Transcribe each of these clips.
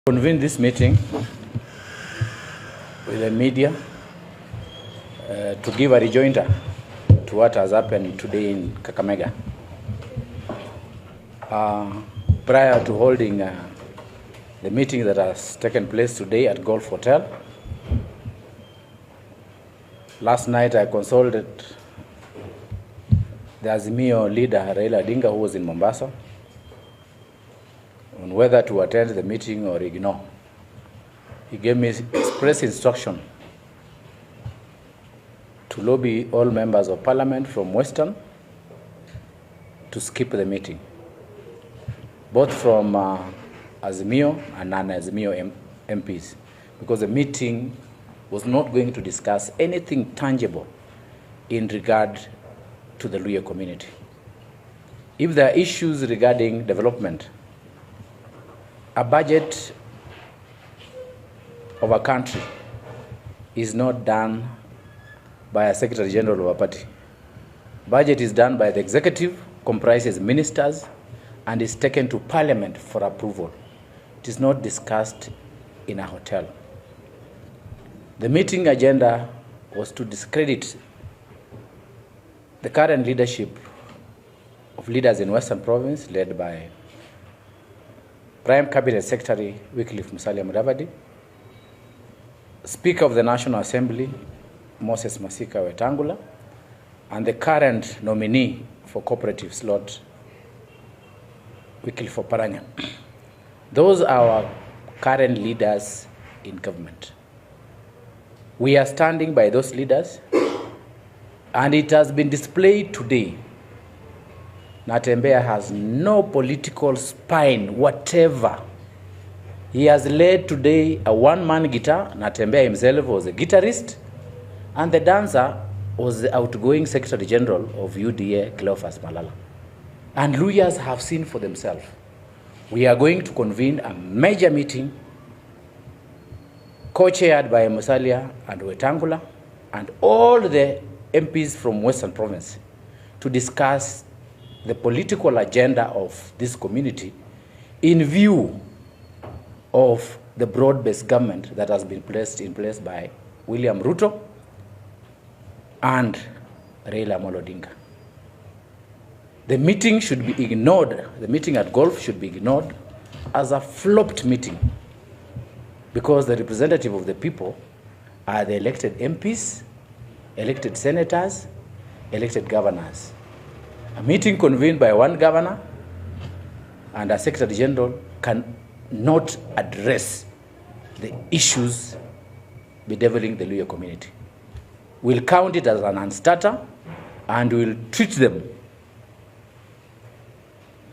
Convene this meeting with the media to give a rejoinder to what has happened today in Kakamega. Prior to holding the meeting that has taken place today at Golf Hotel, last night I consulted the Azimio leader Raila Odinga, who was in Mombasa, on whether to attend the meeting or ignore. He gave me express instruction to lobby all members of parliament from Western to skip the meeting, both from Azimio and non-Azimio MPs, because the meeting was not going to discuss anything tangible in regard to the Luhya community. If there are issues regarding development, a budget of a country is not done by a Secretary General of a party. Budget is done by the executive, comprises ministers, and is taken to Parliament for approval. It is not discussed in a hotel. The meeting agenda was to discredit the current leadership of leaders in Western Province, led by Prime Cabinet Secretary Wycliffe Musalia Mudavadi, Speaker of the National Assembly Moses Masika Wetangula, and the current nominee for cooperative slot Wycliffe Oparanya. Those are our current leaders in government. We are standing by those leaders, and it has been displayed today. Natembeya has no political spine whatever. He has led today a one-man guitar. Natembeya himself was a guitarist, and the dancer was the outgoing Secretary General of UDA, Cleophas Malala. And Luhyas have seen for themselves. We are going to convene a major meeting co-chaired by Musalia and Wetangula and all the MPs from Western Province to discuss the political agenda of this community in view of the broad-based government that has been placed in place by William Ruto and Raila Odinga. The meeting should be ignored. The meeting at Golf should be ignored as a flopped meeting, because the representative of the people are the elected MPs, elected senators, elected governors. A meeting convened by one governor and a Secretary General cannot address the issues bedeviling the Luhya community. We'll count it as a non-starter, and we'll treat them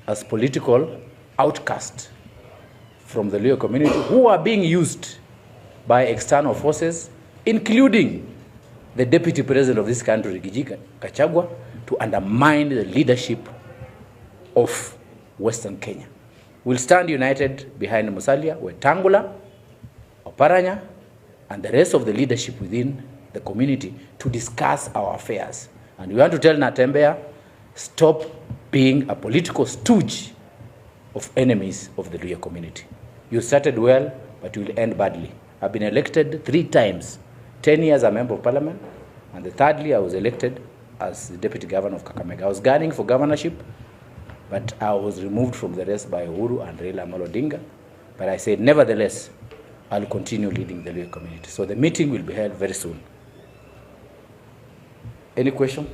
as political outcasts from the Luhya community who are being used by external forces, including the Deputy President of this country, DP Gachagua, to undermine the leadership of Western Kenya. We'll stand united behind Musalia, Wetangula, Oparanya, and the rest of the leadership within the community to discuss our affairs. And we want to tell Natembeya, stop being a political stooge of enemies of the Luhya community. You started well, but you will end badly. I've been elected 3 times, 10 years a member of parliament, and thirdly I was elected as the deputy governor of Kakamega. I was gunning for governorship, but I was removed from the race by Uhuru and Raila Odinga. But I said, nevertheless, I'll continue leading the Luhya community. So the meeting will be held very soon. Any question?